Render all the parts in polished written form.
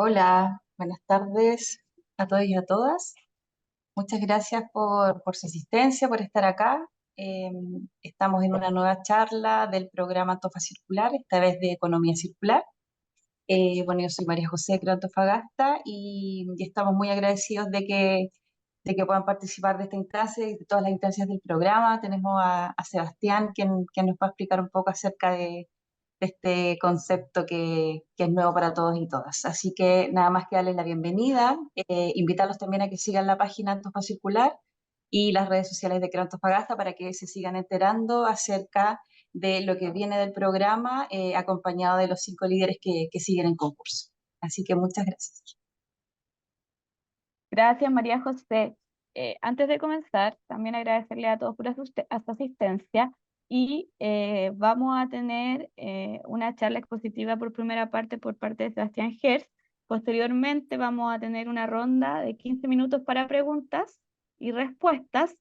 Hola, buenas tardes a todos y a todas. Muchas gracias por su asistencia, por estar acá. Eh, Estamos en una nueva charla del programa Antofa Circular, esta vez de Economía Circular. Bueno, yo soy María José de Creo Antofagasta y estamos muy agradecidos de que puedan participar de esta instancia y de todas las instancias del programa. Tenemos a Sebastián, quien nos va a explicar un poco acerca de este concepto que es nuevo para todos y todas. Así que nada más que darles la bienvenida, invitarlos también a que sigan la página Antofa Circular y las redes sociales de Creo Antofagasta para que se sigan enterando acerca de lo que viene del programa, acompañado de los 5 líderes que siguen en concurso. Así que muchas gracias. Gracias, María José. Antes de comenzar, también agradecerle a todos por su asistencia y vamos a tener una charla expositiva por primera parte por parte de Sebastián Gers. Posteriormente vamos a tener una ronda de 15 minutos para preguntas y respuestas.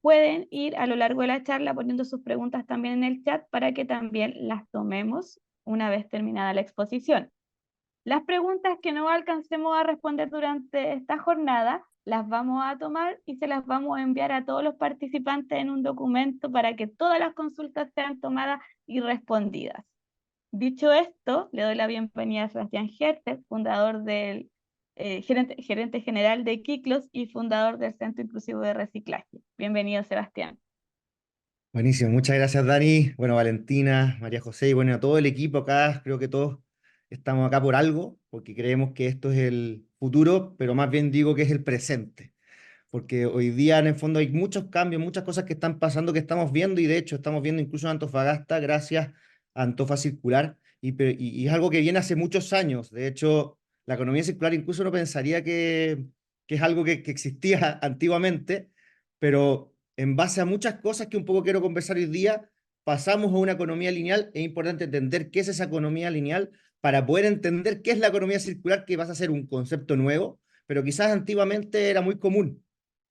Pueden ir a lo largo de la charla poniendo sus preguntas también en el chat para que también las tomemos una vez terminada la exposición. Las preguntas que no alcancemos a responder durante esta jornada las vamos a tomar y se las vamos a enviar a todos los participantes en un documento para que todas las consultas sean tomadas y respondidas. Dicho esto, le doy la bienvenida a Sebastián Herter, gerente general de Kiklos y fundador del Centro Inclusivo de Reciclaje. Bienvenido, Sebastián. Buenísimo, muchas gracias Dani, bueno Valentina, María José y bueno a todo el equipo acá, creo que todos estamos acá por algo, porque creemos que esto es el futuro, pero más bien digo que es el presente, porque hoy día en el fondo hay muchos cambios, muchas cosas que están pasando que estamos viendo y de hecho estamos viendo incluso en Antofagasta gracias a Antofa Circular y es algo que viene hace muchos años, de hecho la economía circular incluso uno pensaría que es algo que existía antiguamente, pero en base a muchas cosas que un poco quiero conversar hoy día, pasamos a una economía lineal. Es importante entender qué es esa economía lineal para poder entender qué es la economía circular, que vas a ser un concepto nuevo, pero quizás antiguamente era muy común.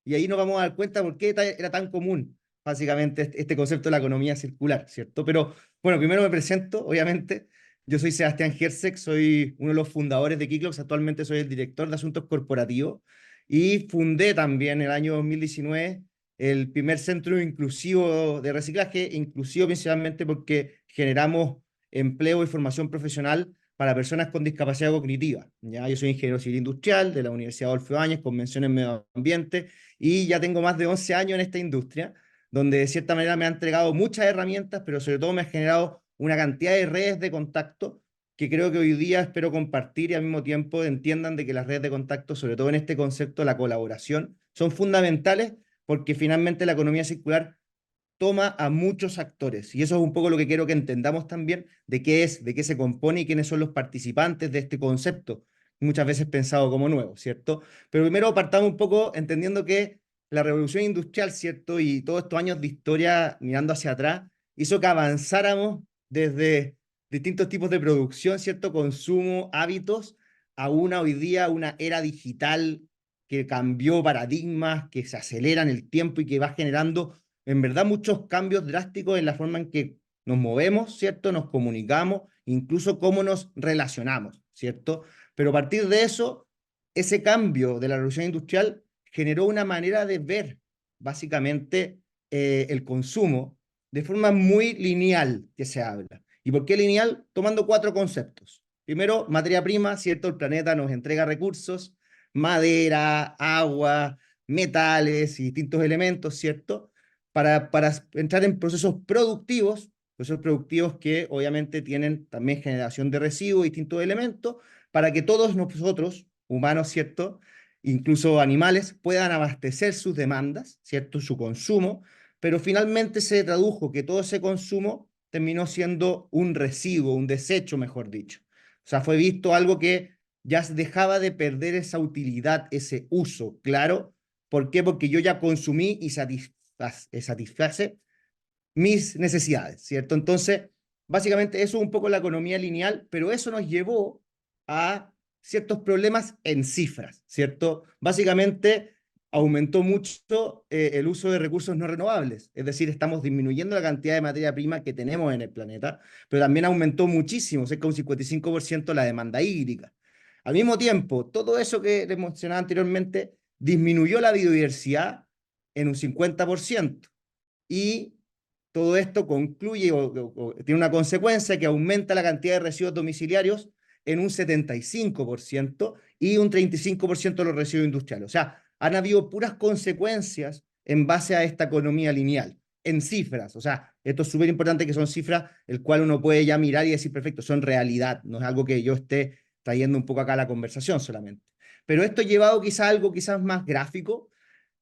Y ahí nos vamos a dar cuenta por qué era tan común, básicamente, este concepto de la economía circular, ¿cierto? Pero bueno, primero me presento, obviamente. Yo soy Sebastián Hersek, soy uno de los fundadores de Kiklox, actualmente soy el director de asuntos corporativos y fundé también en el año 2019 el primer centro inclusivo de reciclaje, inclusivo principalmente porque generamos empleo y formación profesional para personas con discapacidad cognitiva. ¿Ya? Yo soy ingeniero civil industrial de la Universidad Adolfo Ibáñez con mención en medio ambiente y ya tengo más de 11 años en esta industria, donde de cierta manera me ha entregado muchas herramientas, pero sobre todo me ha generado una cantidad de redes de contacto que creo que hoy día espero compartir y al mismo tiempo entiendan de que las redes de contacto, sobre todo en este concepto, la colaboración, son fundamentales porque finalmente la economía circular toma a muchos actores y eso es un poco lo que quiero que entendamos también de qué es, de qué se compone y quiénes son los participantes de este concepto, muchas veces pensado como nuevo, ¿cierto? Pero primero partamos un poco entendiendo que la revolución industrial, ¿cierto? Y todos estos años de historia mirando hacia atrás hizo que avanzáramos desde distintos tipos de producción, ¿cierto? Consumo, hábitos, a una hoy día, una era digital que cambió paradigmas, que se acelera en el tiempo y que va generando en verdad muchos cambios drásticos en la forma en que nos movemos, ¿cierto? Nos comunicamos, incluso cómo nos relacionamos, ¿cierto? Pero a partir de eso, ese cambio de la revolución industrial generó una manera de ver básicamente el consumo de forma muy lineal que se habla. ¿Y por qué lineal? Tomando cuatro conceptos. Primero, materia prima, ¿cierto? El planeta nos entrega recursos, madera, agua, metales y distintos elementos, ¿cierto? Para entrar en procesos productivos que obviamente tienen también generación de residuos, distintos elementos, para que todos nosotros, humanos, ¿cierto? Incluso animales, puedan abastecer sus demandas, ¿cierto? Su consumo, pero finalmente se tradujo que todo ese consumo terminó siendo un residuo, un desecho, mejor dicho. O sea, fue visto algo que ya dejaba de perder esa utilidad, ese uso, claro. ¿Por qué? Porque yo ya consumí y satisface mis necesidades, ¿cierto? Entonces, básicamente eso es un poco la economía lineal, pero eso nos llevó a ciertos problemas en cifras, ¿cierto? Básicamente aumentó mucho el uso de recursos no renovables, es decir, estamos disminuyendo la cantidad de materia prima que tenemos en el planeta, pero también aumentó muchísimo, cerca de un 55% la demanda hídrica. Al mismo tiempo, todo eso que les mencionaba anteriormente disminuyó la biodiversidad en un 50%. Y todo esto concluye o tiene una consecuencia que aumenta la cantidad de residuos domiciliarios en un 75% y un 35% de los residuos industriales. O sea, han habido puras consecuencias en base a esta economía lineal, en cifras. O sea, esto es súper importante que son cifras el cual uno puede ya mirar y decir, perfecto, son realidad, no es algo que yo esté trayendo un poco acá a la conversación solamente. Pero esto llevado quizás a algo quizás más gráfico,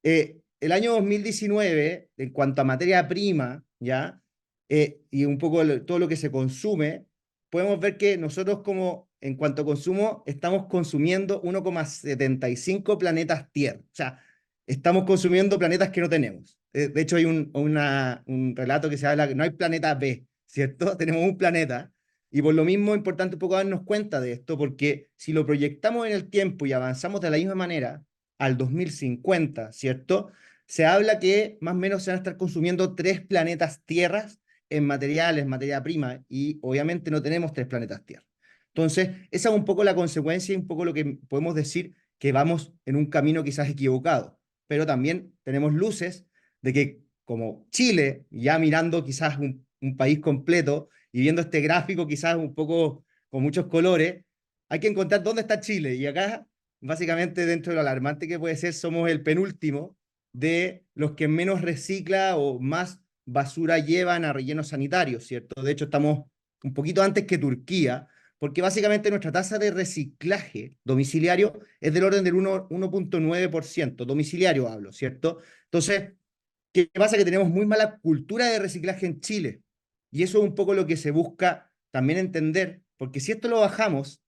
el año 2019, en cuanto a materia prima, ¿ya? Y un poco todo lo que se consume, podemos ver que nosotros como en cuanto a consumo estamos consumiendo 1,75 planetas Tierra. O sea, estamos consumiendo planetas que no tenemos. De hecho, hay un relato que se habla que no hay planeta B, ¿cierto? Tenemos un planeta. Y por lo mismo es importante un poco darnos cuenta de esto, porque si lo proyectamos en el tiempo y avanzamos de la misma manera, al 2050, ¿cierto? Se habla que más o menos se van a estar consumiendo 3 planetas tierras en materiales, materia prima, y obviamente no tenemos 3 planetas tierra. Entonces, esa es un poco la consecuencia y un poco lo que podemos decir que vamos en un camino quizás equivocado, pero también tenemos luces de que como Chile, ya mirando quizás un país completo y viendo este gráfico quizás un poco con muchos colores, hay que encontrar dónde está Chile. Y acá básicamente dentro de lo alarmante que puede ser, somos el penúltimo de los que menos recicla o más basura llevan a rellenos sanitarios, ¿cierto? De hecho, estamos un poquito antes que Turquía, porque básicamente nuestra tasa de reciclaje domiciliario es del orden del 1,9%, domiciliario hablo, ¿cierto? Entonces, ¿qué pasa? Que tenemos muy mala cultura de reciclaje en Chile. Y eso es un poco lo que se busca también entender, porque si esto lo bajamos,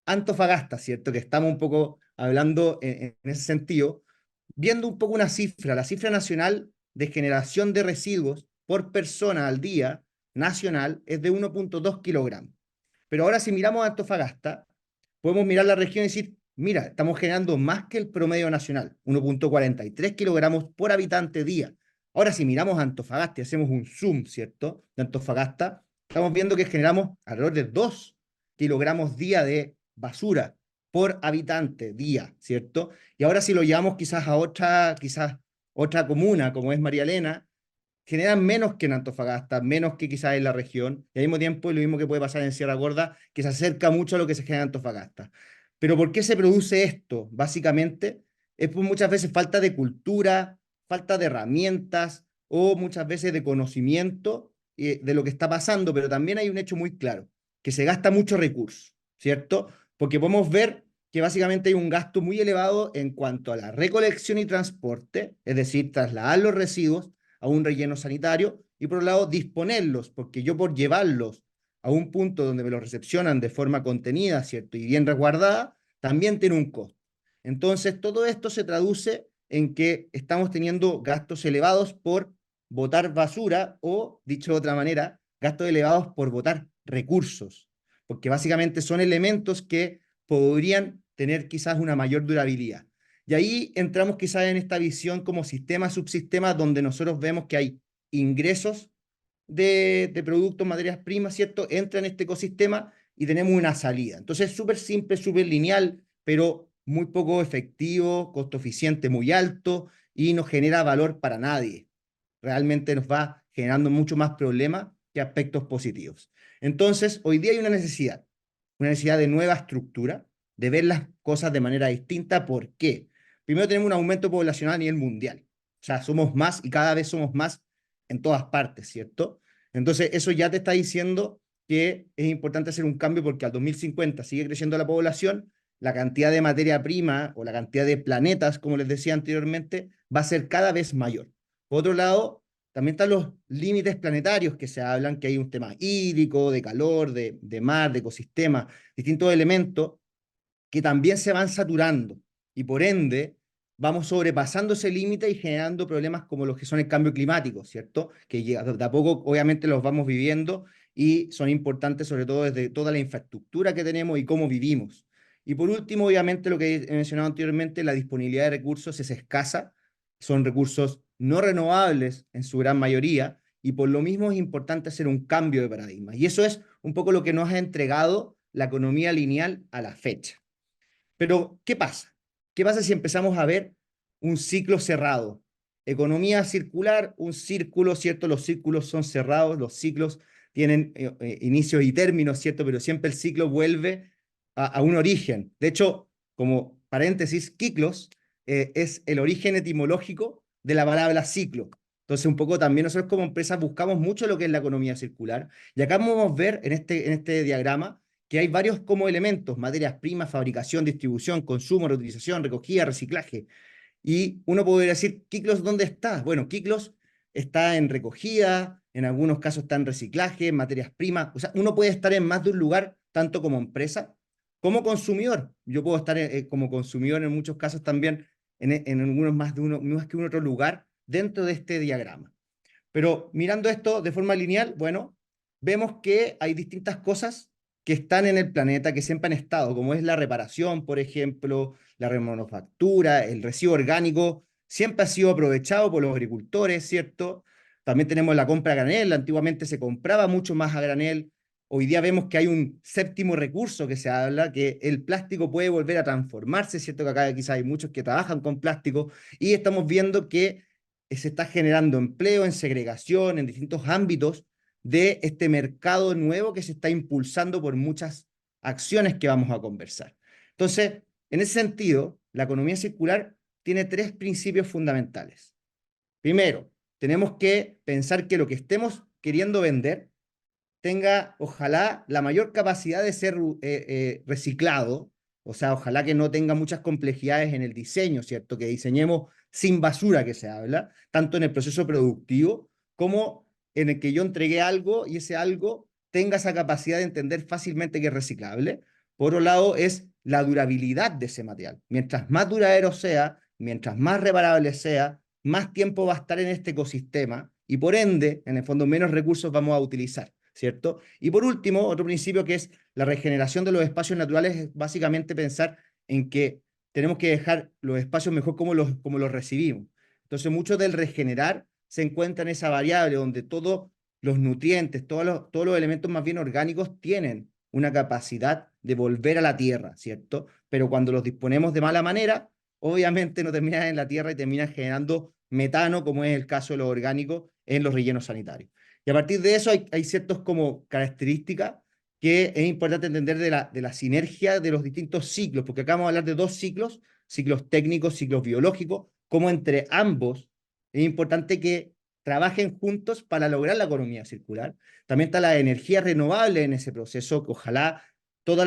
Antofagasta, ¿cierto? Que estamos un poco hablando en ese sentido, viendo un poco una cifra, la cifra nacional de generación de residuos por persona al día nacional es de 1,2 kilogramos. Pero ahora si miramos a Antofagasta, podemos mirar la región y decir, mira, estamos generando más que el promedio nacional, 1,43 kilogramos por habitante día. Ahora si miramos a Antofagasta y hacemos un zoom, ¿cierto? De Antofagasta, estamos viendo que generamos alrededor de 2 kilogramos día de basura por habitante día, ¿cierto? Y ahora si lo llevamos quizás otra comuna como es María Elena, generan menos que en Antofagasta, menos que quizás en la región, y al mismo tiempo lo mismo que puede pasar en Sierra Gorda, que se acerca mucho a lo que se genera en Antofagasta. Pero ¿por qué se produce esto? Básicamente es por muchas veces falta de cultura, falta de herramientas o muchas veces de conocimiento de lo que está pasando, pero también hay un hecho muy claro, que se gasta mucho recurso, ¿cierto? Porque podemos ver que básicamente hay un gasto muy elevado en cuanto a la recolección y transporte, es decir, trasladar los residuos a un relleno sanitario y por otro lado disponerlos, porque yo por llevarlos a un punto donde me los recepcionan de forma contenida, ¿cierto? Y bien resguardada, también tiene un costo. Entonces, todo esto se traduce en que estamos teniendo gastos elevados por botar basura o, dicho de otra manera, gastos elevados por botar recursos, porque básicamente son elementos que podrían tener quizás una mayor durabilidad. Y ahí entramos quizás en esta visión como sistema, subsistema, donde nosotros vemos que hay ingresos de productos, materias primas, ¿cierto? Entra en este ecosistema y tenemos una salida. Entonces es súper simple, súper lineal, pero muy poco efectivo, costo eficiente muy alto y no genera valor para nadie. Realmente nos va generando mucho más problemas que aspectos positivos. Entonces, hoy día hay una necesidad de nueva estructura, de ver las cosas de manera distinta. ¿Por qué? Primero tenemos un aumento poblacional a nivel mundial. O sea, somos más y cada vez somos más en todas partes, ¿cierto? Entonces, eso ya te está diciendo que es importante hacer un cambio porque al 2050 sigue creciendo la población, la cantidad de materia prima o la cantidad de planetas, como les decía anteriormente, va a ser cada vez mayor. Por otro lado, también están los límites planetarios que se hablan, que hay un tema hídrico, de calor, de mar, de ecosistema, distintos elementos que también se van saturando y por ende vamos sobrepasando ese límite y generando problemas como los que son el cambio climático, ¿cierto? Que de a poco obviamente los vamos viviendo y son importantes sobre todo desde toda la infraestructura que tenemos y cómo vivimos. Y por último, obviamente lo que he mencionado anteriormente, la disponibilidad de recursos es escasa, son recursos no renovables en su gran mayoría y por lo mismo es importante hacer un cambio de paradigma. Y eso es un poco lo que nos ha entregado la economía lineal a la fecha. Pero, ¿qué pasa? ¿Qué pasa si empezamos a ver un ciclo cerrado? Economía circular, un círculo, ¿cierto? Los círculos son cerrados, los ciclos tienen inicios y términos, ¿cierto? Pero siempre el ciclo vuelve a un origen. De hecho, como paréntesis, ciclos es el origen etimológico de la palabra ciclo. Entonces, un poco también nosotros como empresas buscamos mucho lo que es la economía circular. Y acá podemos ver en este diagrama que hay varios como elementos: materias primas, fabricación, distribución, consumo, reutilización, recogida, reciclaje. Y uno podría decir, ¿Kiklos dónde está? Bueno, Kiklos está en recogida, en algunos casos está en reciclaje, en materias primas. O sea, uno puede estar en más de un lugar, tanto como empresa como consumidor. Yo puedo estar como consumidor en muchos casos también, en algunos más que un otro lugar dentro de este diagrama. Pero mirando esto de forma lineal, bueno, vemos que hay distintas cosas que están en el planeta, que siempre han estado, como es la reparación, por ejemplo, la remanufactura, el residuo orgánico, siempre ha sido aprovechado por los agricultores, ¿cierto? También tenemos la compra a granel, antiguamente se compraba mucho más a granel. Hoy día vemos que hay un séptimo recurso que se habla, que el plástico puede volver a transformarse, ¿cierto? Que acá quizás hay muchos que trabajan con plástico, y estamos viendo que se está generando empleo en segregación, en distintos ámbitos de este mercado nuevo que se está impulsando por muchas acciones que vamos a conversar. Entonces, en ese sentido, la economía circular tiene tres principios fundamentales. Primero, tenemos que pensar que lo que estemos queriendo vender tenga, ojalá, la mayor capacidad de ser reciclado, o sea, ojalá que no tenga muchas complejidades en el diseño, ¿cierto? Que diseñemos sin basura, que se habla, tanto en el proceso productivo como en el que yo entregué algo y ese algo tenga esa capacidad de entender fácilmente que es reciclable. Por otro lado, es la durabilidad de ese material. Mientras más duradero sea, mientras más reparable sea, más tiempo va a estar en este ecosistema y por ende, en el fondo, menos recursos vamos a utilizar, ¿cierto? Y por último, otro principio que es la regeneración de los espacios naturales, es básicamente pensar en que tenemos que dejar los espacios mejor como los recibimos. Entonces, mucho del regenerar se encuentra en esa variable donde todos los nutrientes, todos los elementos más bien orgánicos tienen una capacidad de volver a la tierra, ¿cierto? Pero cuando los disponemos de mala manera, obviamente no terminan en la tierra y terminan generando metano, como es el caso de los orgánicos en los rellenos sanitarios. Y a partir de eso hay ciertas como características que es importante entender de la sinergia de los distintos ciclos, porque acá vamos a hablar de dos ciclos, ciclos técnicos, ciclos biológicos, como entre ambos es importante que trabajen juntos para lograr la economía circular. También está la energía renovable en ese proceso, que ojalá todo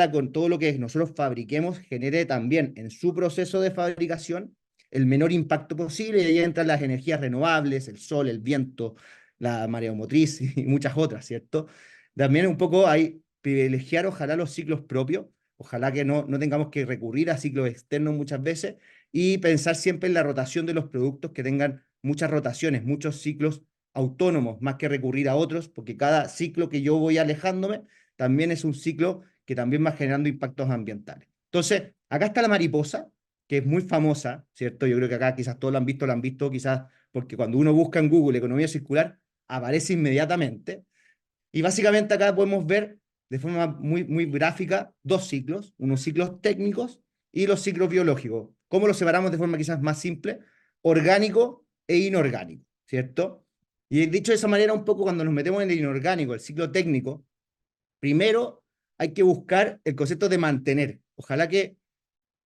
lo que nosotros fabriquemos genere también en su proceso de fabricación el menor impacto posible, y ahí entran las energías renovables, el sol, el viento, la mareomotriz y muchas otras, ¿cierto? También un poco hay privilegiar, ojalá, los ciclos propios, ojalá que no tengamos que recurrir a ciclos externos muchas veces, y pensar siempre en la rotación de los productos, que tengan muchas rotaciones, muchos ciclos autónomos, más que recurrir a otros, porque cada ciclo que yo voy alejándome también es un ciclo que también va generando impactos ambientales. Entonces, acá está la mariposa, que es muy famosa, ¿cierto? Yo creo que acá quizás todos lo han visto quizás porque cuando uno busca en Google economía circular, aparece inmediatamente. Y básicamente acá podemos ver de forma muy gráfica dos ciclos, unos ciclos técnicos y los ciclos biológicos. ¿Cómo los separamos de forma quizás más simple? Orgánico e inorgánico, ¿cierto? Y dicho de esa manera, un poco cuando nos metemos en el inorgánico, el ciclo técnico, primero hay que buscar el concepto de mantener. Ojalá que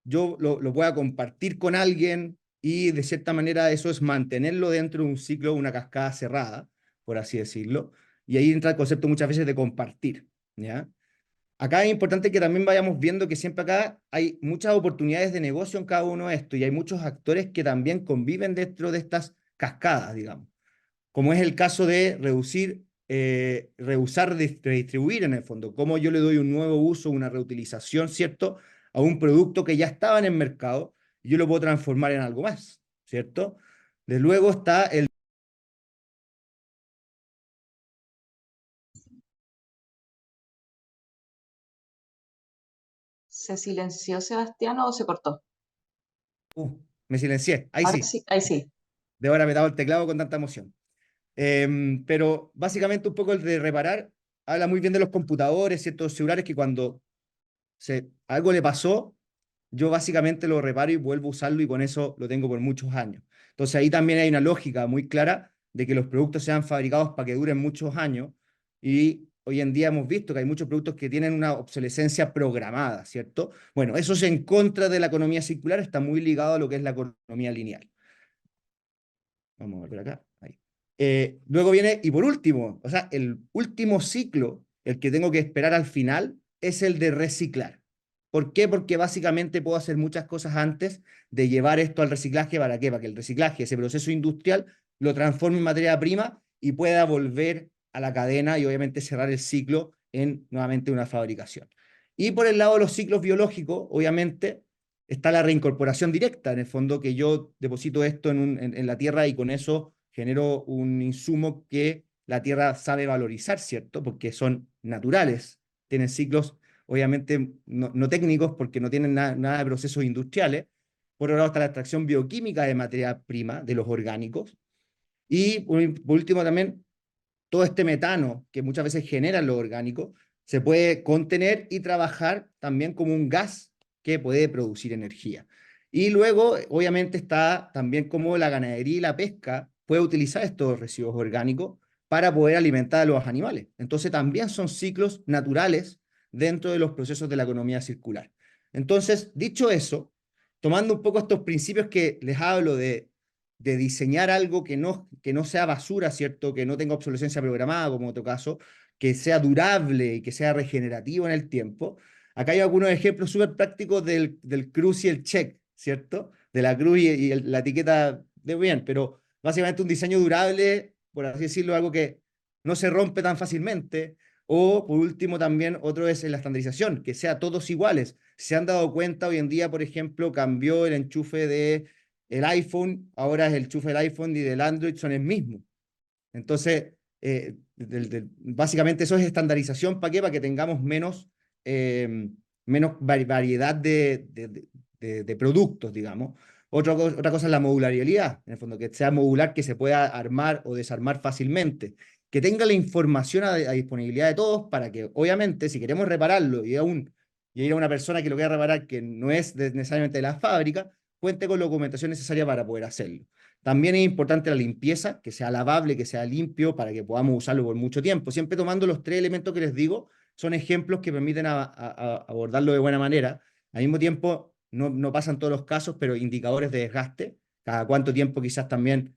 yo lo pueda compartir con alguien, y de cierta manera eso es mantenerlo dentro de un ciclo, una cascada cerrada, por así decirlo. Y ahí entra el concepto muchas veces de compartir, ¿ya? Acá es importante que también vayamos viendo que siempre acá hay muchas oportunidades de negocio en cada uno de estos, y hay muchos actores que también conviven dentro de estas cascadas, digamos, como es el caso de reducir, reusar, redistribuir en el fondo, cómo yo le doy un nuevo uso, una reutilización, ¿cierto? A un producto que ya estaba en el mercado, y yo lo puedo transformar en algo más, ¿cierto? De luego está el... ¿Se silenció Sebastián o se cortó? Me silencié, ahí Ahora sí, sí, ahí sí. de haber apretado el teclado con tanta emoción. Pero básicamente un poco el de reparar habla muy bien de los computadores, ciertos celulares, que cuando algo le pasó, yo básicamente lo reparo y vuelvo a usarlo y con eso lo tengo por muchos años. Entonces ahí también hay una lógica muy clara de que los productos sean fabricados para que duren muchos años y hoy en día hemos visto que hay muchos productos que tienen una obsolescencia programada, ¿cierto? Bueno, eso es en contra de la economía circular, está muy ligado a lo que es la economía lineal. Vamos a ver acá. Ahí. Luego viene, y por último, o sea, el último ciclo, el que tengo que esperar al final, es el de reciclar. ¿Por qué? Porque básicamente puedo hacer muchas cosas antes de llevar esto al reciclaje. ¿Para qué? Para que el reciclaje, ese proceso industrial, lo transforme en materia prima y pueda volver a la cadena y obviamente cerrar el ciclo en nuevamente una fabricación. Y por el lado de los ciclos biológicos, obviamente, está la reincorporación directa, en el fondo que yo deposito esto en la tierra y con eso genero un insumo que la tierra sabe valorizar, ¿cierto? Porque son naturales, tienen ciclos obviamente no técnicos porque no tienen nada de procesos industriales. Por otro lado está la extracción bioquímica de materia prima, de los orgánicos. Y por último también todo este metano que muchas veces generan los orgánicos se puede contener y trabajar también como un gas que puede producir energía. Y luego, obviamente, está también como la ganadería y la pesca puede utilizar estos residuos orgánicos para poder alimentar a los animales. Entonces, también son ciclos naturales dentro de los procesos de la economía circular. Entonces, dicho eso, tomando un poco estos principios que les hablo de diseñar algo que no sea basura, ¿cierto? Que no tenga obsolescencia programada, como en otro caso, que sea durable y que sea regenerativo en el tiempo. Acá hay algunos ejemplos súper prácticos del cruz y el check, ¿cierto? De la cruz y la etiqueta de bien, pero básicamente un diseño durable, por así decirlo, algo que no se rompe tan fácilmente. O, por último, también otro es la estandarización, que sea todos iguales. Se han dado cuenta hoy en día, por ejemplo, cambió el enchufe de el iPhone, ahora es el enchufe del iPhone y del Android son el mismo. Entonces, básicamente eso es estandarización. ¿Para qué? Para que tengamos menos variedad de productos, digamos. Otra cosa es la modularidad, en el fondo, que sea modular, que se pueda armar o desarmar fácilmente, que tenga la información a disponibilidad de todos para que, obviamente, si queremos repararlo y ir a una persona que lo quiera reparar que no es necesariamente de la fábrica, cuente con la documentación necesaria para poder hacerlo. También es importante la limpieza, que sea lavable, que sea limpio, para que podamos usarlo por mucho tiempo. Siempre tomando los tres elementos que les digo, son ejemplos que permiten abordarlo de buena manera. Al mismo tiempo, no pasan todos los casos, pero indicadores de desgaste, cada cuánto tiempo quizás también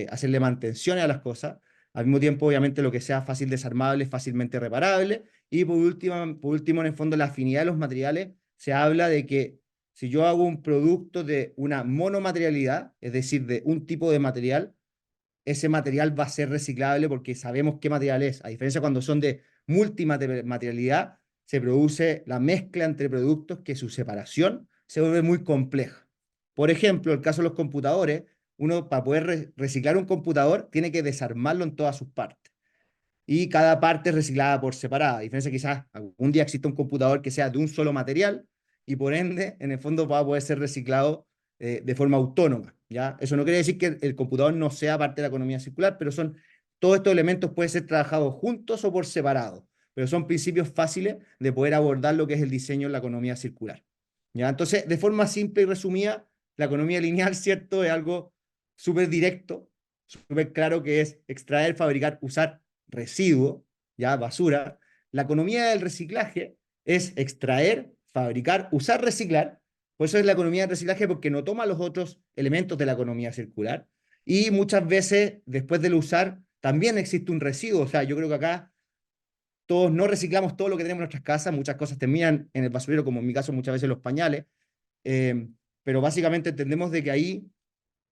hacerle mantenciones a las cosas. Al mismo tiempo, obviamente, lo que sea fácil desarmable, fácilmente reparable. Y por último, en el fondo, la afinidad de los materiales, se habla de que si yo hago un producto de una monomaterialidad, es decir, de un tipo de material, ese material va a ser reciclable porque sabemos qué material es. A diferencia cuando son de multimaterialidad, se produce la mezcla entre productos que su separación se vuelve muy compleja. Por ejemplo, el caso de los computadores, uno para poder reciclar un computador tiene que desarmarlo en todas sus partes y cada parte es reciclada por separada. A diferencia, quizás algún día exista un computador que sea de un solo material y por ende, en el fondo, va a poder ser reciclado de forma autónoma, ¿ya? Eso no quiere decir que el computador no sea parte de la economía circular, pero todos estos elementos pueden ser trabajados juntos o por separado, pero son principios fáciles de poder abordar lo que es el diseño en la economía circular, ¿ya? Entonces, de forma simple y resumida, la economía lineal, ¿cierto? Es algo súper directo, súper claro que es extraer, fabricar, usar residuo, ya basura. La economía del reciclaje es extraer, fabricar, usar, reciclar. Por eso es la economía del reciclaje porque no toma los otros elementos de la economía circular. Y muchas veces, después del usar, también existe un residuo. O sea, yo creo que acá todos no reciclamos todo lo que tenemos en nuestras casas. Muchas cosas terminan en el basurero, como en mi caso muchas veces los pañales. Eh, pero básicamente entendemos de que ahí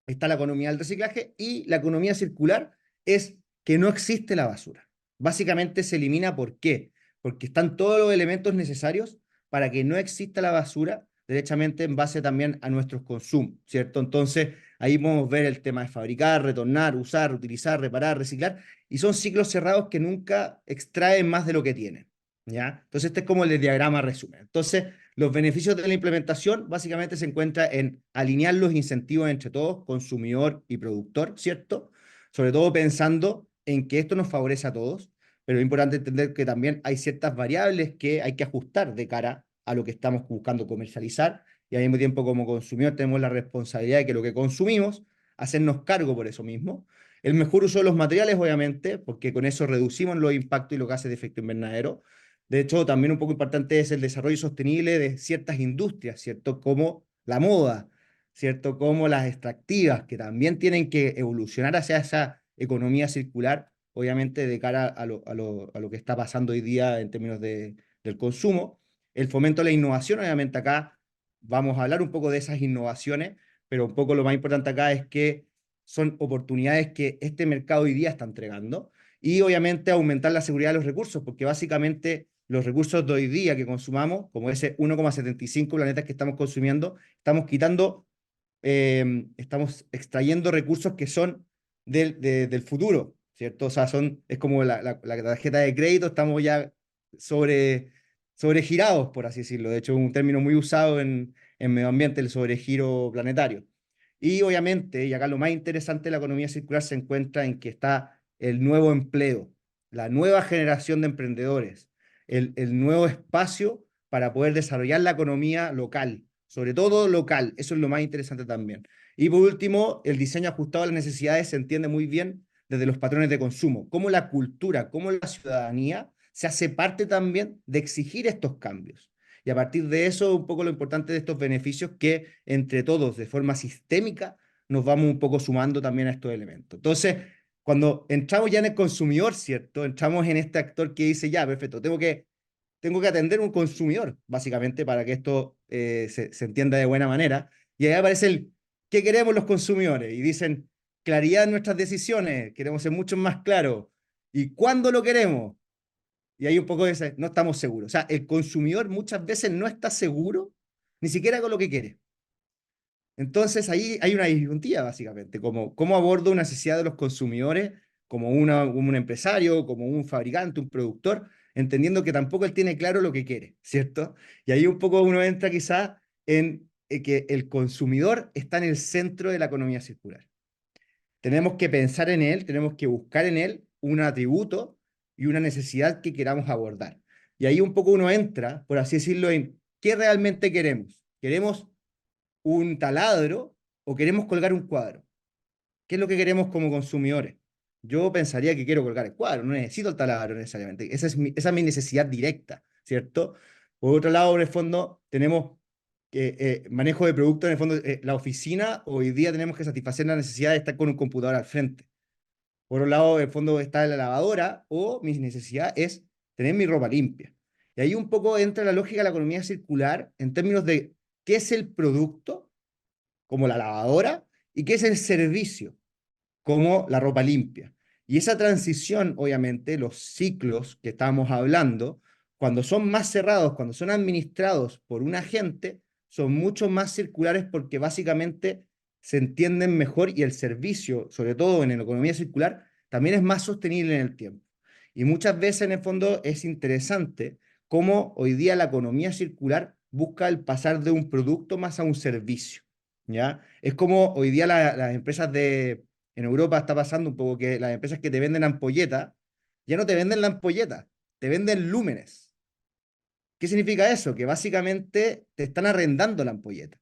está la economía del reciclaje y la economía circular es que no existe la basura. Básicamente se elimina, ¿por qué? Porque están todos los elementos necesarios para que no exista la basura, derechamente en base también a nuestros consumos, ¿cierto? Entonces, ahí podemos ver el tema de fabricar, retornar, usar, utilizar, reparar, reciclar, y son ciclos cerrados que nunca extraen más de lo que tienen, ¿ya? Entonces, este es como el diagrama resumen. Entonces, los beneficios de la implementación básicamente se encuentran en alinear los incentivos entre todos, consumidor y productor, ¿cierto? Sobre todo pensando en que esto nos favorece a todos, pero es importante entender que también hay ciertas variables que hay que ajustar de cara a lo que estamos buscando comercializar y al mismo tiempo como consumidor tenemos la responsabilidad de que lo que consumimos, hacernos cargo por eso mismo. El mejor uso de los materiales, obviamente, porque con eso reducimos los impactos y los gases de efecto invernadero. De hecho, también un poco importante es el desarrollo sostenible de ciertas industrias, ¿cierto? Como la moda, ¿cierto? Como las extractivas, que también tienen que evolucionar hacia esa economía circular, obviamente de cara a lo que está pasando hoy día en términos del consumo. El fomento de la innovación, obviamente acá vamos a hablar un poco de esas innovaciones, pero un poco lo más importante acá es que son oportunidades que este mercado hoy día está entregando y obviamente aumentar la seguridad de los recursos, porque básicamente los recursos de hoy día que consumamos, como ese 1,75 planetas que estamos consumiendo, estamos extrayendo recursos que son del futuro, ¿cierto? O sea, es como la tarjeta de crédito, estamos ya sobre, sobregirados, por así decirlo. De hecho, es un término muy usado en medio ambiente, el sobregiro planetario. Y obviamente, y acá lo más interesante de la economía circular se encuentra en que está el nuevo empleo, la nueva generación de emprendedores, el nuevo espacio para poder desarrollar la economía local, sobre todo local, eso es lo más interesante también. Y por último, el diseño ajustado a las necesidades se entiende muy bien desde los patrones de consumo, cómo la cultura, cómo la ciudadanía se hace parte también de exigir estos cambios. Y a partir de eso, un poco lo importante de estos beneficios que entre todos, de forma sistémica, nos vamos un poco sumando también a estos elementos. Entonces, cuando entramos ya en el consumidor, ¿cierto? Entramos en este actor que dice, ya, perfecto, tengo que atender un consumidor, básicamente, para que esto se entienda de buena manera. Y ahí aparece ¿qué queremos los consumidores? Y dicen, claridad en nuestras decisiones, queremos ser mucho más claros. ¿Y cuándo lo queremos? Y ahí un poco dice, no estamos seguros. O sea, el consumidor muchas veces no está seguro ni siquiera con lo que quiere. Entonces ahí hay una disyuntiva, básicamente, como cómo abordo una necesidad de los consumidores como como un empresario, como un fabricante, un productor, entendiendo que tampoco él tiene claro lo que quiere, ¿cierto? Y ahí un poco uno entra quizás en que el consumidor está en el centro de la economía circular. Tenemos que pensar en él, tenemos que buscar en él un atributo y una necesidad que queramos abordar. Y ahí un poco uno entra, por así decirlo, en qué realmente queremos. ¿Queremos un taladro o queremos colgar un cuadro? ¿Qué es lo que queremos como consumidores? Yo pensaría que quiero colgar el cuadro, no necesito el taladro necesariamente. Esa es mi necesidad directa, ¿cierto? Por otro lado, en el fondo, tenemos manejo de productos, en el fondo, la oficina, hoy día tenemos que satisfacer la necesidad de estar con un computador al frente. Por otro lado, en el fondo está la lavadora o mi necesidad es tener mi ropa limpia. Y ahí un poco entra la lógica de la economía circular en términos de qué es el producto, como la lavadora, y qué es el servicio, como la ropa limpia. Y esa transición, obviamente, los ciclos que estábamos hablando, cuando son más cerrados, cuando son administrados por un agente, son mucho más circulares porque básicamente se entienden mejor y el servicio, sobre todo en la economía circular, también es más sostenible en el tiempo. Y muchas veces en el fondo es interesante cómo hoy día la economía circular busca el pasar de un producto más a un servicio, ¿ya? Es como hoy día las empresas en Europa está pasando un poco que las empresas que te venden ampolletas ya no te venden la ampolleta, te venden lúmenes. ¿Qué significa eso? Que básicamente te están arrendando la ampolleta.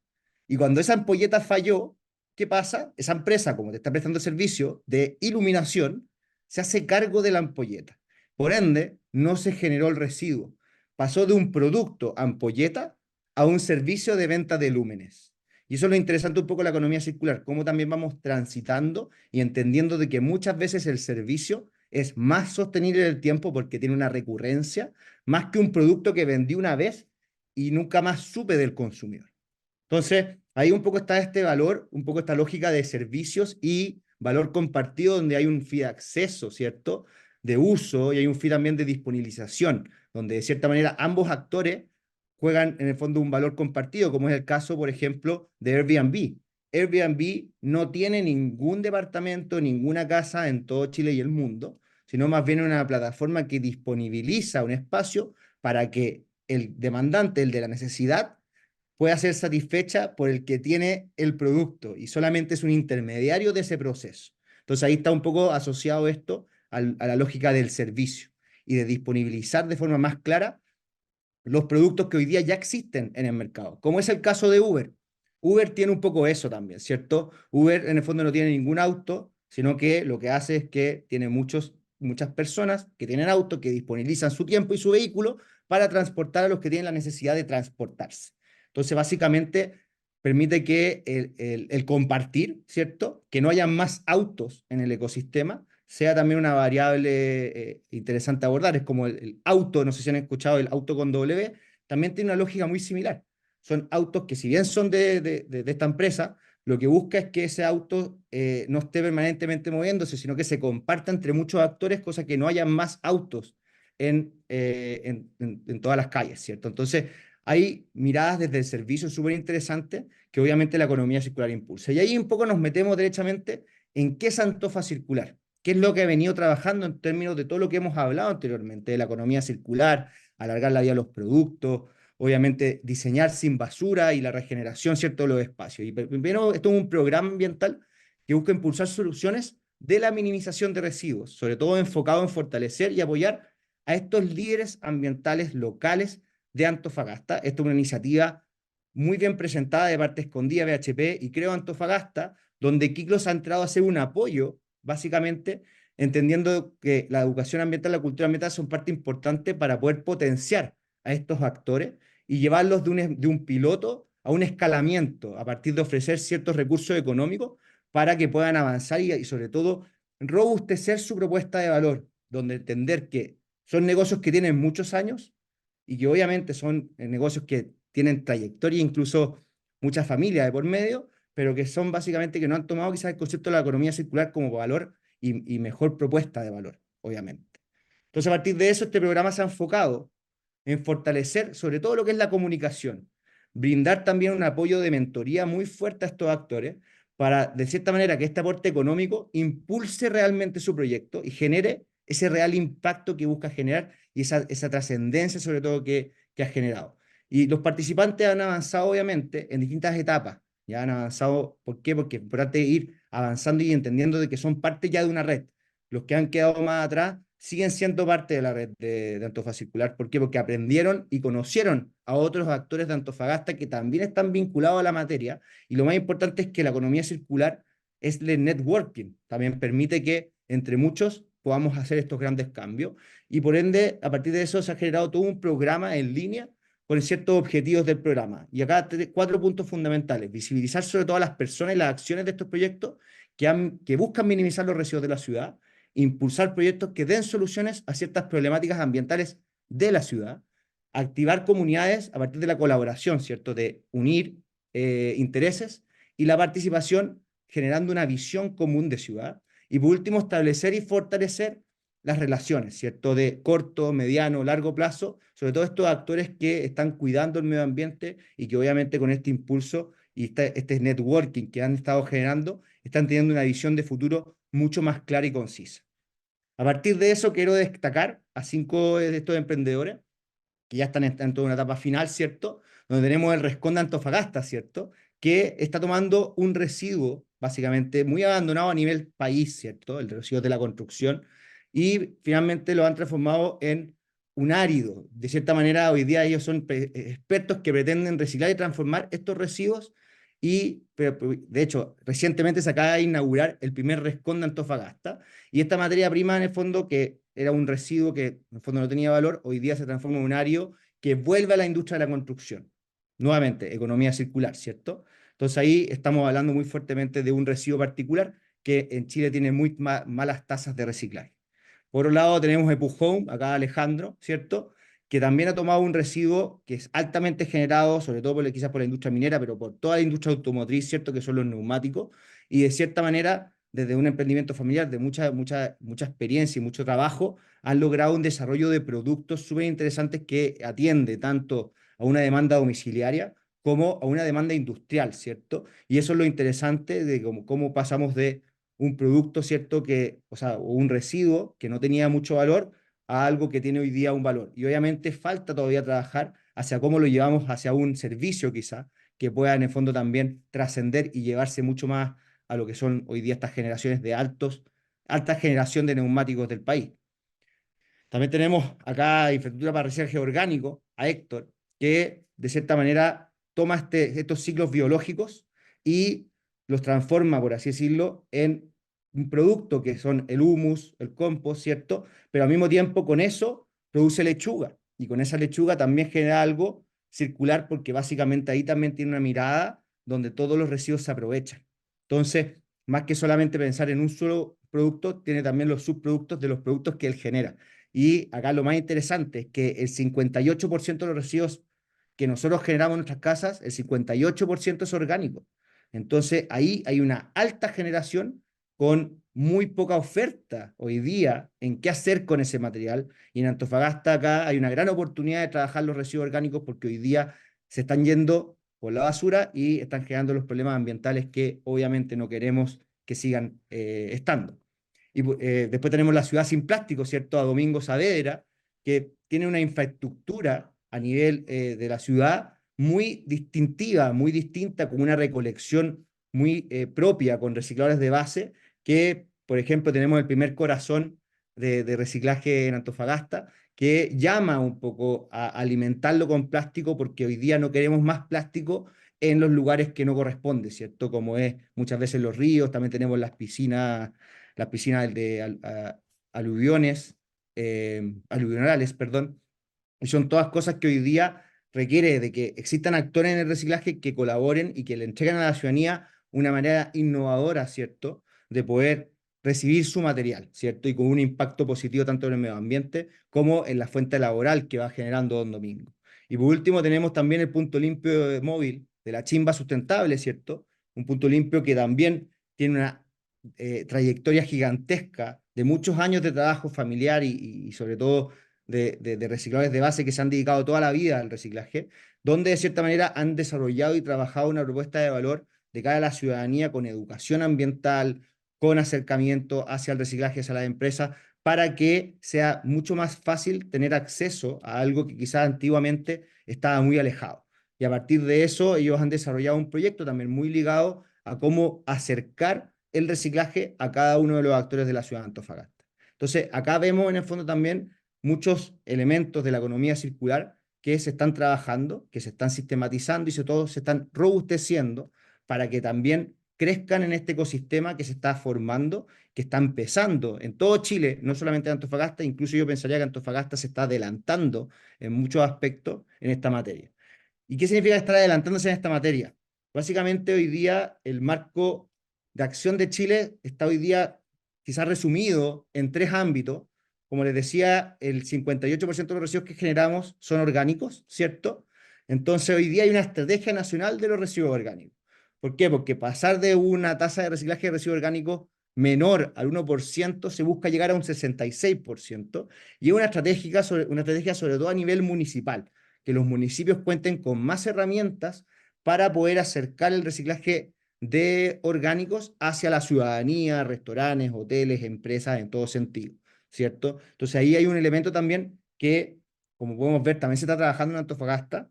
Y cuando esa ampolleta falló, ¿qué pasa? Esa empresa, como te está prestando servicio de iluminación, se hace cargo de la ampolleta. Por ende, no se generó el residuo. Pasó de un producto ampolleta a un servicio de venta de lúmenes. Y eso es lo interesante un poco de la economía circular, cómo también vamos transitando y entendiendo de que muchas veces el servicio es más sostenible en el tiempo porque tiene una recurrencia más que un producto que vendí una vez y nunca más supe del consumidor. Entonces, ahí un poco está este valor, un poco esta lógica de servicios y valor compartido, donde hay un fee de acceso, ¿cierto? De uso y hay un fee también de disponibilización, donde de cierta manera ambos actores juegan en el fondo un valor compartido, como es el caso, por ejemplo, de Airbnb. Airbnb no tiene ningún departamento, ninguna casa en todo Chile y el mundo, sino más bien una plataforma que disponibiliza un espacio para que el demandante, el de la necesidad, pueda ser satisfecha por el que tiene el producto y solamente es un intermediario de ese proceso. Entonces ahí está un poco asociado esto a la lógica del servicio y de disponibilizar de forma más clara los productos que hoy día ya existen en el mercado, como es el caso de Uber. Uber tiene un poco eso también, ¿cierto? Uber en el fondo no tiene ningún auto, sino que lo que hace es que tiene muchas personas que tienen auto, que disponibilizan su tiempo y su vehículo para transportar a los que tienen la necesidad de transportarse. Entonces, básicamente, permite que el compartir, ¿cierto? Que no haya más autos en el ecosistema, sea también una variable interesante a abordar. Es como el auto, no sé si han escuchado el auto con W, también tiene una lógica muy similar. Son autos que si bien son de esta empresa, lo que busca es que ese auto no esté permanentemente moviéndose, sino que se comparta entre muchos actores, cosa que no haya más autos en todas las calles, ¿cierto? Entonces, hay miradas desde el servicio súper interesantes que obviamente la economía circular impulsa. Y ahí un poco nos metemos derechamente en qué es Antofa Circular, qué es lo que ha venido trabajando en términos de todo lo que hemos hablado anteriormente, de la economía circular, alargar la vida de los productos, obviamente diseñar sin basura y la regeneración, ¿cierto?, de los espacios. Y primero, esto es un programa ambiental que busca impulsar soluciones de la minimización de residuos, sobre todo enfocado en fortalecer y apoyar a estos líderes ambientales locales de Antofagasta. Esta es una iniciativa muy bien presentada de parte escondida BHP y Creo Antofagasta, donde Kiklos ha entrado a hacer un apoyo, básicamente, entendiendo que la educación ambiental y la cultura ambiental son parte importante para poder potenciar a estos actores y llevarlos de un piloto a un escalamiento a partir de ofrecer ciertos recursos económicos para que puedan avanzar y sobre todo robustecer su propuesta de valor, donde entender que son negocios que tienen muchos años y que obviamente son negocios que tienen trayectoria, incluso muchas familias de por medio, pero que son básicamente que no han tomado quizás el concepto de la economía circular como valor y mejor propuesta de valor, obviamente. Entonces, a partir de eso, este programa se ha enfocado en fortalecer sobre todo lo que es la comunicación, brindar también un apoyo de mentoría muy fuerte a estos actores para, de cierta manera, que este aporte económico impulse realmente su proyecto y genere ese real impacto que busca generar y esa trascendencia sobre todo que ha generado. Y los participantes han avanzado obviamente en distintas etapas, ya han avanzado, ¿por qué? Porque es importante ir avanzando y entendiendo de que son parte ya de una red. Los que han quedado más atrás siguen siendo parte de la red de Antofa Circular. ¿Por qué? Porque aprendieron y conocieron a otros actores de Antofagasta que también están vinculados a la materia. Y lo más importante es que la economía circular es el networking. También permite que entre muchos podamos hacer estos grandes cambios. Y por ende, a partir de eso se ha generado todo un programa en línea con ciertos objetivos del programa. Y acá 4 puntos fundamentales. Visibilizar sobre todo a las personas y las acciones de estos proyectos que buscan minimizar los residuos de la ciudad, impulsar proyectos que den soluciones a ciertas problemáticas ambientales de la ciudad, activar comunidades a partir de la colaboración, ¿cierto? De unir intereses y la participación generando una visión común de ciudad. Y por último, establecer y fortalecer las relaciones, ¿cierto? De corto, mediano, largo plazo, sobre todo estos actores que están cuidando el medio ambiente y que obviamente con este impulso y este networking que han estado generando, están teniendo una visión de futuro mucho más clara y concisa. A partir de eso, quiero destacar a 5 de estos emprendedores que ya están en toda una etapa final, ¿cierto? Donde tenemos el Rescón de Antofagasta, ¿cierto? Que está tomando un residuo, básicamente, muy abandonado a nivel país, ¿cierto? El residuo de la construcción, y finalmente lo han transformado en un árido. De cierta manera, hoy día ellos son expertos que pretenden reciclar y transformar estos residuos, pero, de hecho, recientemente se acaba de inaugurar el primer Rescón de Antofagasta, y esta materia prima, en el fondo, que era un residuo que en el fondo no tenía valor, hoy día se transforma en un área que vuelve a la industria de la construcción. Nuevamente, economía circular, ¿cierto? Entonces ahí estamos hablando muy fuertemente de un residuo particular que en Chile tiene muy malas tasas de reciclaje. Por otro lado tenemos Epuhome, acá Alejandro, ¿cierto? Que también ha tomado un residuo que es altamente generado, sobre todo quizás por la industria minera, pero por toda la industria automotriz, ¿cierto? Que son los neumáticos, y de cierta manera desde un emprendimiento familiar de mucha experiencia y mucho trabajo, han logrado un desarrollo de productos súper interesantes que atiende tanto a una demanda domiciliaria como a una demanda industrial, ¿cierto? Y eso es lo interesante de cómo pasamos de un producto, ¿cierto? O un residuo que no tenía mucho valor a algo que tiene hoy día un valor. Y obviamente falta todavía trabajar hacia cómo lo llevamos hacia un servicio quizá, que pueda en el fondo también trascender y llevarse mucho más a lo que son hoy día estas generaciones de alta generación de neumáticos del país. También tenemos acá Infraestructura para Reciclaje Orgánico, a Héctor, que de cierta manera toma estos ciclos biológicos y los transforma, por así decirlo, en un producto que son el humus, el compost, ¿cierto? Pero al mismo tiempo con eso produce lechuga y con esa lechuga también genera algo circular porque básicamente ahí también tiene una mirada donde todos los residuos se aprovechan. Entonces, más que solamente pensar en un solo producto, tiene también los subproductos de los productos que él genera. Y acá lo más interesante es que el 58% de los residuos que nosotros generamos en nuestras casas, el 58% es orgánico. Entonces ahí hay una alta generación con muy poca oferta hoy día en qué hacer con ese material. Y en Antofagasta acá hay una gran oportunidad de trabajar los residuos orgánicos porque hoy día se están yendo por la basura y están generando los problemas ambientales que obviamente no queremos que sigan estando. Y después tenemos la ciudad sin plástico, ¿cierto? A Domingo Saavedra, que tiene una infraestructura a nivel de la ciudad muy distintiva, muy distinta, con una recolección muy propia, con recicladores de base, que, por ejemplo, tenemos el primer corazón de reciclaje en Antofagasta, que llama un poco a alimentarlo con plástico, porque hoy día no queremos más plástico en los lugares que no corresponde, ¿cierto? Como es muchas veces los ríos, también tenemos las piscinas de aluviones, aluvionales, perdón, y son todas cosas que hoy día requiere de que existan actores en el reciclaje que colaboren y que le entreguen a la ciudadanía una manera innovadora, ¿cierto?, de poder recibir su material, ¿cierto?, y con un impacto positivo tanto en el medio ambiente como en la fuente laboral que va generando Don Domingo. Y por último tenemos también el punto limpio de móvil de la Chimba Sustentable, ¿cierto? Un punto limpio que también tiene una trayectoria gigantesca de muchos años de trabajo familiar y sobre todo de recicladores de base que se han dedicado toda la vida al reciclaje, donde de cierta manera han desarrollado y trabajado una propuesta de valor de cara a la ciudadanía con educación ambiental, con acercamiento hacia el reciclaje, hacia las empresas, para que sea mucho más fácil tener acceso a algo que quizás antiguamente estaba muy alejado. Y a partir de eso, ellos han desarrollado un proyecto también muy ligado a cómo acercar el reciclaje a cada uno de los actores de la ciudad de Antofagasta. Entonces, acá vemos en el fondo también muchos elementos de la economía circular que se están trabajando, que se están sistematizando y sobre todo se están robusteciendo para que también crezcan en este ecosistema que se está formando, que está empezando en todo Chile, no solamente en Antofagasta, incluso yo pensaría que Antofagasta se está adelantando en muchos aspectos en esta materia. ¿Y qué significa estar adelantándose en esta materia? Básicamente hoy día el marco de acción de Chile está hoy día quizás resumido en tres ámbitos. Como les decía, el 58% de los residuos que generamos son orgánicos, ¿cierto? Entonces hoy día hay una estrategia nacional de los residuos orgánicos. ¿Por qué? Porque pasar de una tasa de reciclaje de residuos orgánicos menor al 1% se busca llegar a un 66%, y es una estrategia sobre todo a nivel municipal, que los municipios cuenten con más herramientas para poder acercar el reciclaje de orgánicos hacia la ciudadanía, restaurantes, hoteles, empresas, en todo sentido, ¿cierto? Entonces ahí hay un elemento también que, como podemos ver, también se está trabajando en Antofagasta.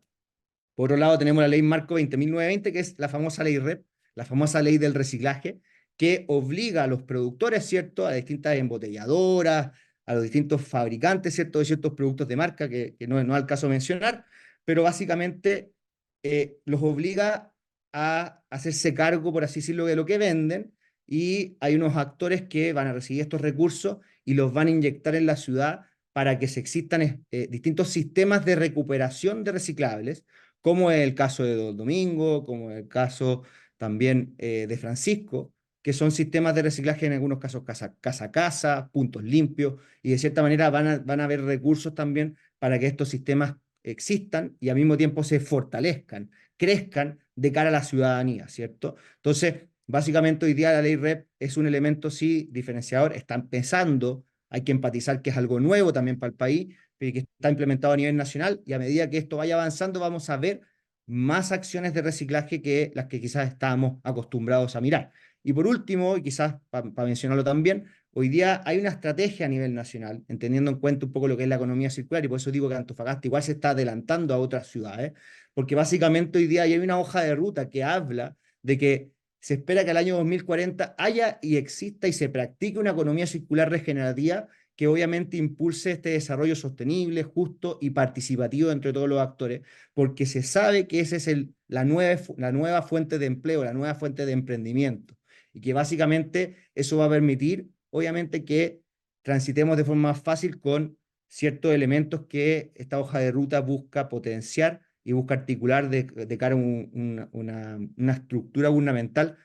Por otro lado, tenemos la ley Marco 20.920, que es la famosa ley REP, la famosa ley del reciclaje, que obliga a los productores, ¿cierto?, a distintas embotelladoras, a los distintos fabricantes, ¿cierto?, de ciertos productos de marca, que no es al caso mencionar, pero básicamente los obliga a hacerse cargo, por así decirlo, de lo que venden, y hay unos actores que van a recibir estos recursos y los van a inyectar en la ciudad para que se existan distintos sistemas de recuperación de reciclables, como es el caso de Domingo, como es el caso también de Francisco, que son sistemas de reciclaje en algunos casos casa a casa, puntos limpios, y de cierta manera van a haber recursos también para que estos sistemas existan y al mismo tiempo se fortalezcan, crezcan de cara a la ciudadanía, ¿cierto? Entonces, básicamente hoy día la ley REP es un elemento, sí, diferenciador, está empezando, hay que empatizar que es algo nuevo también para el país, pero que está implementado a nivel nacional, y a medida que esto vaya avanzando vamos a ver más acciones de reciclaje que las que quizás estábamos acostumbrados a mirar. Y por último, y quizás para mencionarlo también, hoy día hay una estrategia a nivel nacional, entendiendo en cuenta un poco lo que es la economía circular, y por eso digo que Antofagasta igual se está adelantando a otras ciudades, porque básicamente hoy día hay una hoja de ruta que habla de que se espera que al año 2040 haya y exista y se practique una economía circular regenerativa que obviamente impulse este desarrollo sostenible, justo y participativo entre todos los actores, porque se sabe que esa es la nueva fuente de empleo, la nueva fuente de emprendimiento, y que básicamente eso va a permitir, obviamente, que transitemos de forma más fácil con ciertos elementos que esta hoja de ruta busca potenciar y busca articular de cara a una estructura gubernamental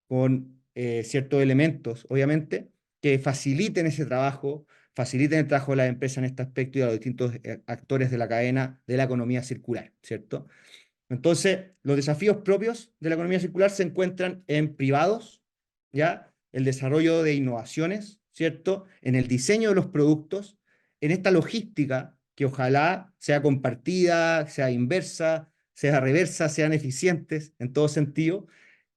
con ciertos elementos, obviamente, que faciliten ese trabajo, faciliten el trabajo de las empresas en este aspecto y a los distintos actores de la cadena de la economía circular, ¿cierto? Entonces, los desafíos propios de la economía circular se encuentran en privados, ¿ya? El desarrollo de innovaciones, ¿cierto? En el diseño de los productos, en esta logística que ojalá sea compartida, sea inversa, sea reversa, sean eficientes en todo sentido.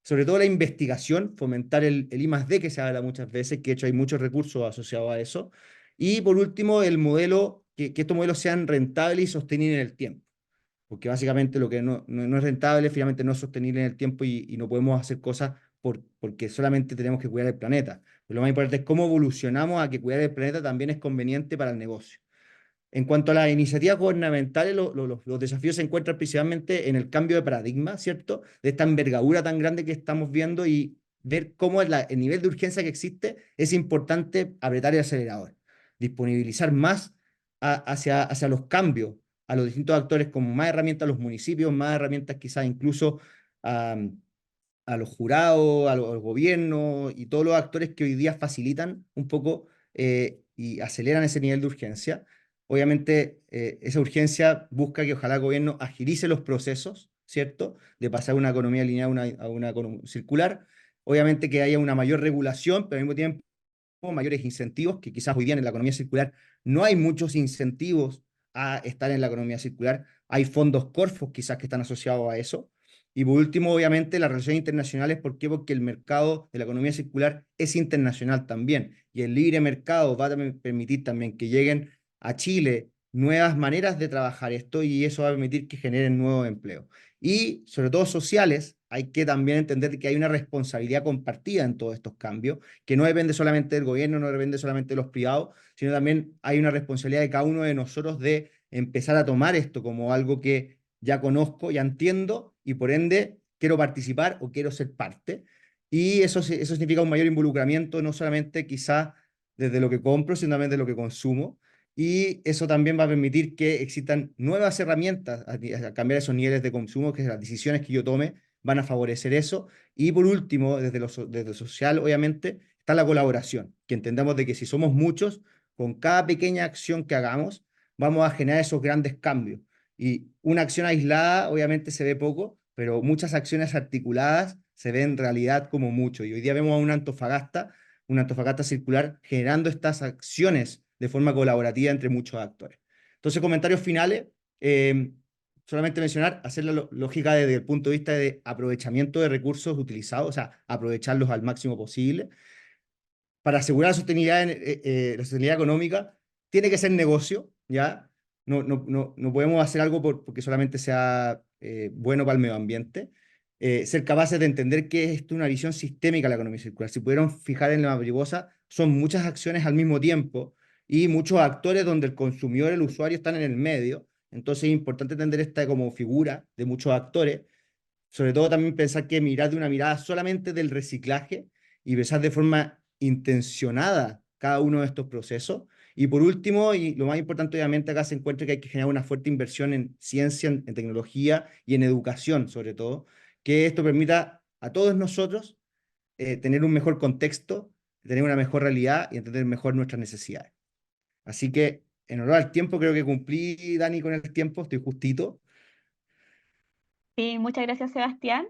Sobre todo la investigación, fomentar el I+D que se habla muchas veces, que de hecho hay muchos recursos asociados a eso. Y por último, el modelo, que estos modelos sean rentables y sostenibles en el tiempo, porque básicamente lo que no es rentable finalmente no es sostenible en el tiempo y no podemos hacer cosas porque solamente tenemos que cuidar el planeta. Pero lo más importante es cómo evolucionamos a que cuidar el planeta también es conveniente para el negocio. En cuanto a las iniciativas gubernamentales, los desafíos se encuentran principalmente en el cambio de paradigma, ¿cierto? De esta envergadura tan grande que estamos viendo y ver cómo el nivel de urgencia que existe es importante apretar el acelerador, disponibilizar más hacia los cambios a los distintos actores como más herramientas a los municipios, más herramientas quizás incluso a, a los jurados, a los gobiernos y todos los actores que hoy día facilitan un poco y aceleran ese nivel de urgencia. Obviamente, esa urgencia busca que ojalá el gobierno agilice los procesos, ¿cierto? De pasar de una economía lineal a una economía circular. Obviamente que haya una mayor regulación, pero al mismo tiempo mayores incentivos, que quizás hoy día en la economía circular no hay muchos incentivos a estar en la economía circular. Hay fondos Corfos quizás que están asociados a eso. Y por último, obviamente, las relaciones internacionales. ¿Por qué? Porque el mercado de la economía circular es internacional también. Y el libre mercado va a permitir también que lleguen a Chile nuevas maneras de trabajar esto y eso va a permitir que generen nuevos empleos. Y sobre todo sociales, hay que también entender que hay una responsabilidad compartida en todos estos cambios, que no depende solamente del gobierno, no depende solamente de los privados, sino también hay una responsabilidad de cada uno de nosotros de empezar a tomar esto como algo que ya conozco, ya entiendo y por ende quiero participar o quiero ser parte. Y eso significa un mayor involucramiento, no solamente quizá desde lo que compro, sino también de lo que consumo. Y eso también va a permitir que existan nuevas herramientas a cambiar esos niveles de consumo, que las decisiones que yo tome van a favorecer eso. Y por último, desde lo social, obviamente, está la colaboración, que entendamos de que si somos muchos, con cada pequeña acción que hagamos, vamos a generar esos grandes cambios. Y una acción aislada, obviamente, se ve poco, pero muchas acciones articuladas se ven en realidad como mucho. Y hoy día vemos a una Antofagasta circular, generando estas acciones de forma colaborativa entre muchos actores. Entonces, comentarios finales. Solamente mencionar, hacer la lógica desde el punto de vista de aprovechamiento de recursos utilizados, o sea, aprovecharlos al máximo posible. Para asegurar la sostenibilidad económica, tiene que ser negocio, ¿ya? No podemos hacer algo porque solamente sea bueno para el medio ambiente. Ser capaces de entender que es una visión sistémica de la economía circular. Si pudieron fijar en la mariposa, son muchas acciones al mismo tiempo y muchos actores donde el consumidor, el usuario están en el medio. Entonces es importante entender esta como figura de muchos actores, sobre todo también pensar que mirar de una mirada solamente del reciclaje y pensar de forma intencionada cada uno de estos procesos. Y por último, y lo más importante obviamente acá se encuentra que hay que generar una fuerte inversión en ciencia, en tecnología y en educación sobre todo, que esto permita a todos nosotros tener un mejor contexto, tener una mejor realidad y entender mejor nuestras necesidades. Así que en honor al tiempo, creo que cumplí, Dani, con el tiempo, estoy justito. Sí, muchas gracias, Sebastián.